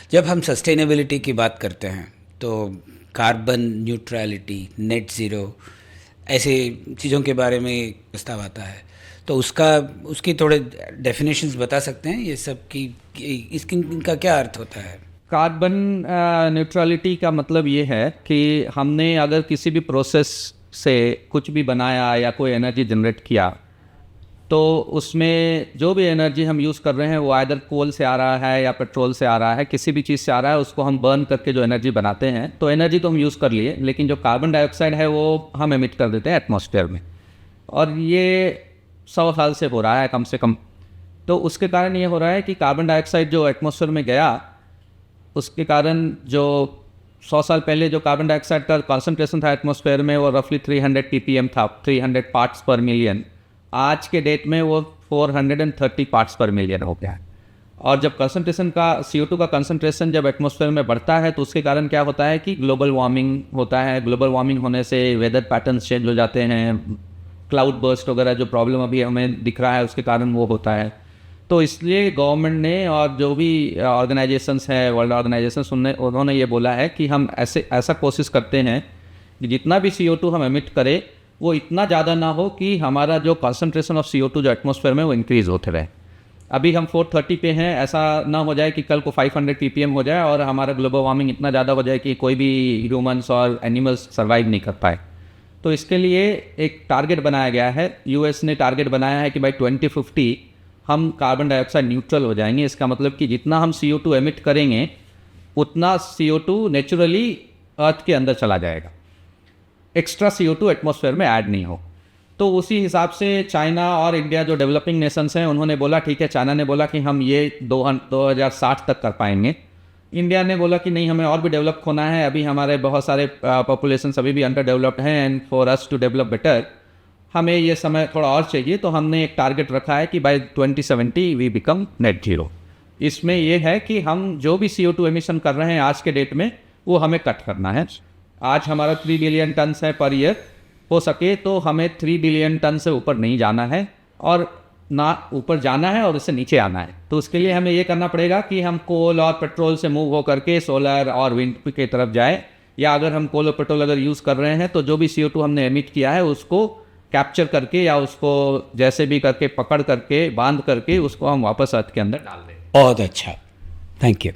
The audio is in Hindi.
जब हम सस्टेनेबिलिटी की बात करते हैं तो कार्बन न्यूट्रलिटी, नेट ज़ीरो, ऐसे चीज़ों के बारे में प्रस्ताव आता है। तो उसकी थोड़े डेफिनेशंस बता सकते हैं ये सब इनका क्या अर्थ होता है? कार्बन न्यूट्रलिटी का मतलब ये है कि हमने अगर किसी भी प्रोसेस से कुछ भी बनाया या कोई एनर्जी जनरेट किया, तो उसमें जो भी एनर्जी हम यूज़ कर रहे हैं वो आइदर कोल से आ रहा है या पेट्रोल से आ रहा है, किसी भी चीज़ से आ रहा है, उसको हम बर्न करके जो एनर्जी बनाते हैं, तो एनर्जी तो हम यूज़ कर लिए, लेकिन जो कार्बन डाइऑक्साइड है वो हम एमिट कर देते हैं एटमॉस्फेयर में। और ये 100 साल से हो रहा है कम से कम। तो उसके कारण ये हो रहा है कि कार्बन डाइऑक्साइड जो एटमॉस्फेयर में गया, उसके कारण जो 100 साल पहले जो कार्बन डाइऑक्साइड का कॉन्सेंट्रेशन था एटमॉस्फेयर में वो रफली 300 ppm था, 300 पार्ट्स पर मिलियन। आज के डेट में वो 430 पार्ट्स पर मिलियन हो गया है। और जब कंसंट्रेशन का CO2 का कंसंट्रेशन जब एटमॉस्फेयर में बढ़ता है तो उसके कारण क्या होता है कि ग्लोबल वार्मिंग होता है। ग्लोबल वार्मिंग होने से वेदर पैटर्न्स चेंज हो जाते हैं, क्लाउड बर्स्ट वगैरह जो प्रॉब्लम अभी हमें दिख रहा है उसके कारण वो होता है। तो इसलिए गवर्नमेंट ने और जो भी ऑर्गेनाइजेशंस हैं, वर्ल्ड ऑर्गेनाइजेशंस, उन्होंने ये बोला है कि हम ऐसा कोशिश करते हैं कि जितना भी CO2 हम एमिट करें वो इतना ज़्यादा ना हो कि हमारा जो कंसंट्रेशन ऑफ CO2 जो एटमॉस्फेयर में वो इंक्रीज़ होते रहे। अभी हम 430 पे हैं, ऐसा ना हो जाए कि कल को 500 ppm हो जाए और हमारा ग्लोबल वार्मिंग इतना ज़्यादा हो जाए कि कोई भी ह्यूमंस और एनिमल्स सर्वाइव नहीं कर पाए। तो इसके लिए एक टारगेट बनाया गया है, US ने टारगेट बनाया है कि बाई 2050 हम कार्बन डाइऑक्साइड न्यूट्रल हो जाएंगे। इसका मतलब कि जितना हम CO2 एमिट करेंगे उतना CO2 नेचुरली अर्थ के अंदर चला जाएगा, एक्स्ट्रा CO2 एटमॉस्फेयर में ऐड नहीं हो। तो उसी हिसाब से चाइना और इंडिया जो डेवलपिंग नेशंस हैं उन्होंने बोला ठीक है, चाइना ने बोला कि हम ये 2060 तक कर पाएंगे। इंडिया ने बोला कि नहीं, हमें और भी डेवलप होना है, अभी हमारे बहुत सारे पॉपुलेशन अभी भी अंडर डेवलप्ड हैं and for us to develop better हमें ये समय थोड़ा और चाहिए। तो हमने एक टारगेट रखा है कि by 2070 we become net zero. इसमें यह है कि हम जो भी CO2 एमिशन कर रहे हैं आज के डेट में वो हमें कट करना है। आज हमारा 3 बिलियन टन है पर ईयर, हो सके तो हमें 3 बिलियन टन से ऊपर नहीं जाना है और ना ऊपर जाना है और उससे नीचे आना है। तो उसके लिए हमें ये करना पड़ेगा कि हम कोल और पेट्रोल से मूव हो करके सोलर और विंड की तरफ जाए, या अगर हम कोल और पेट्रोल अगर यूज़ कर रहे हैं तो जो भी CO2 हमने एमिट किया है उसको कैप्चर करके या उसको जैसे भी करके पकड़ करके बांध करके उसको हम वापस अर्थ के अंदर डाल दें। बहुत अच्छा, थैंक यू।